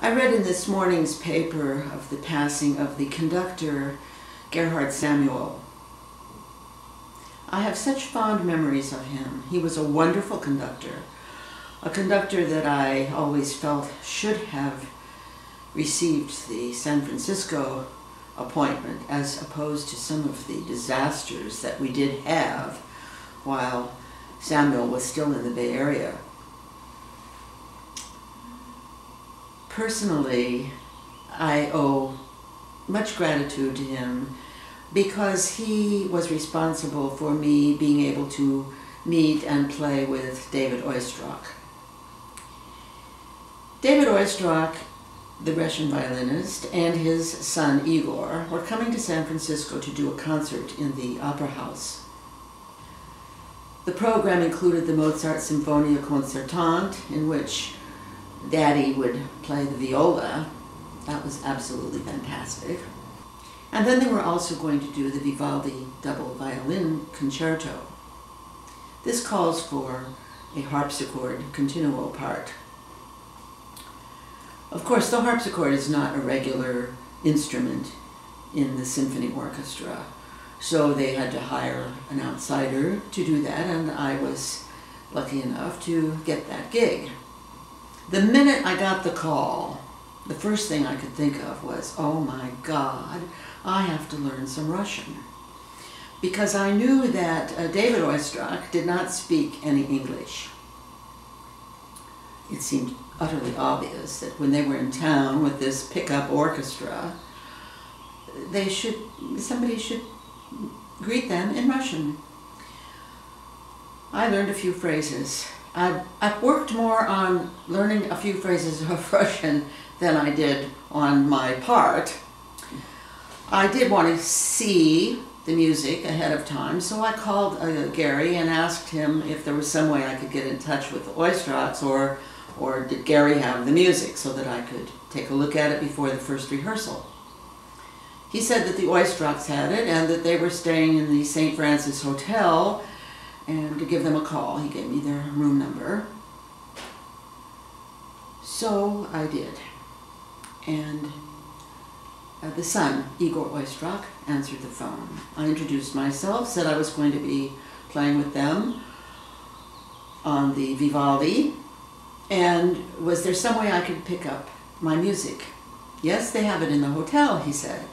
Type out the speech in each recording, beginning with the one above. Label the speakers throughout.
Speaker 1: I read in this morning's paper of the passing of the conductor, Gerhard Samuel. I have such fond memories of him. He was a wonderful conductor, a conductor that I always felt should have received the San Francisco appointment as opposed to some of the disasters that we did have while Samuel was still in the Bay Area. Personally, I owe much gratitude to him because he was responsible for me being able to meet and play with David Oistrakh. David Oistrakh, the Russian violinist, and his son Igor were coming to San Francisco to do a concert in the Opera House. The program included the Mozart Sinfonia Concertante, in which Daddy would play the viola. That was absolutely fantastic. And then they were also going to do the Vivaldi double violin concerto. This calls for a harpsichord continuo part. Of course, the harpsichord is not a regular instrument in the symphony orchestra, so they had to hire an outsider to do that, and I was lucky enough to get that gig. The minute I got the call, the first thing I could think of was, oh my God, I have to learn some Russian. Because I knew that David Oistrakh did not speak any English. It seemed utterly obvious that when they were in town with this pickup orchestra, somebody should greet them in Russian. I learned a few phrases. I've worked more on learning a few phrases of Russian than I did on my part. I did want to see the music ahead of time, so I called Gary and asked him if there was some way I could get in touch with the Oistrakhs, or did Gary have the music so that I could take a look at it before the first rehearsal. He said that the Oistrakhs had it and that they were staying in the St. Francis Hotel, and to give them a call. He gave me their room number. So I did. And the son, Igor Oistrakh, answered the phone. I introduced myself, said I was going to be playing with them on the Vivaldi, and was there some way I could pick up my music? Yes, they have it in the hotel, he said.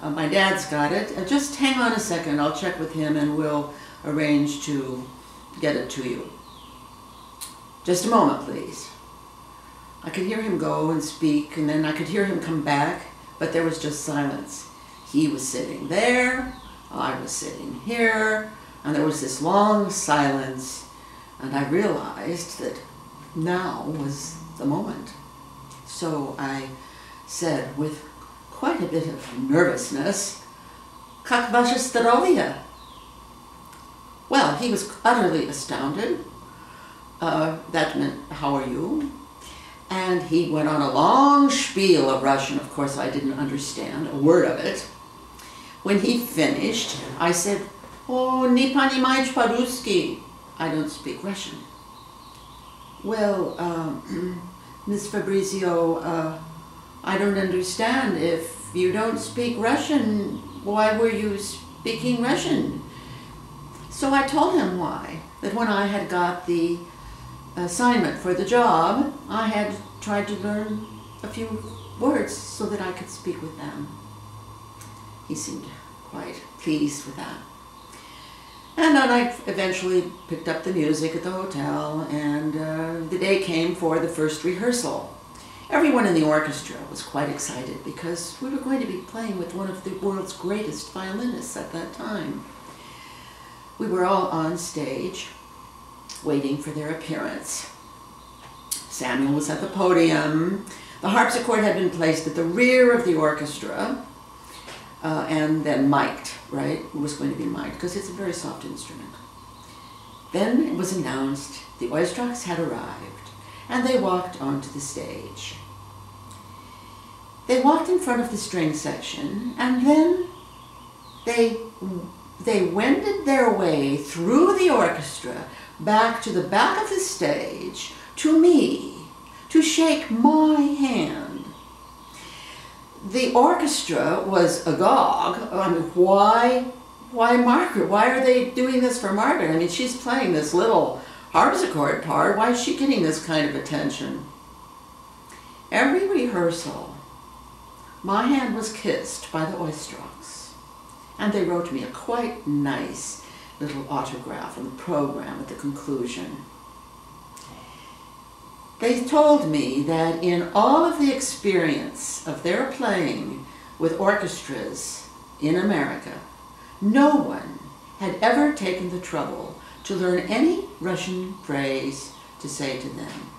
Speaker 1: My dad's got it. Just hang on a second, I'll check with him and we'll arrange to get it to you. Just a moment, please. I could hear him go and speak, and then I could hear him come back, but there was just silence. He was sitting there, I was sitting here, and there was this long silence, and I realized that now was the moment. So I said with quite a bit of nervousness, "Как ваше здоровье?" Well, he was utterly astounded. That meant, "How are you?" And he went on a long spiel of Russian. Of course, I didn't understand a word of it. When he finished, I said, "Oh, не понимаешь по-русски." I don't speak Russian. Well, Miss Fabrizio, I don't understand. If you don't speak Russian, why were you speaking Russian? So I told him why. That when I had got the assignment for the job, I had tried to learn a few words so that I could speak with them. He seemed quite pleased with that. And then I eventually picked up the music at the hotel, and the day came for the first rehearsal. Everyone in the orchestra was quite excited because we were going to be playing with one of the world's greatest violinists at that time. We were all on stage, waiting for their appearance. Samuel was at the podium. The harpsichord had been placed at the rear of the orchestra, and then mic'd, right? It was going to be mic'd because it's a very soft instrument. Then it was announced the Oistrachs had arrived, and they walked onto the stage. They walked in front of the string section, and then they wended their way through the orchestra back to the back of the stage to me to shake my hand. the orchestra was agog. I mean, why Margaret? Why are they doing this for Margaret? I mean, she's playing this little harpsichord part. Why is she getting this kind of attention? Every rehearsal, my hand was kissed by the Oistrachs, and they wrote me a quite nice little autograph on the program at the conclusion. They told me that in all of the experience of their playing with orchestras in America, no one had ever taken the trouble to learn any Russian phrase to say to them.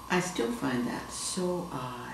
Speaker 1: I still find that so odd.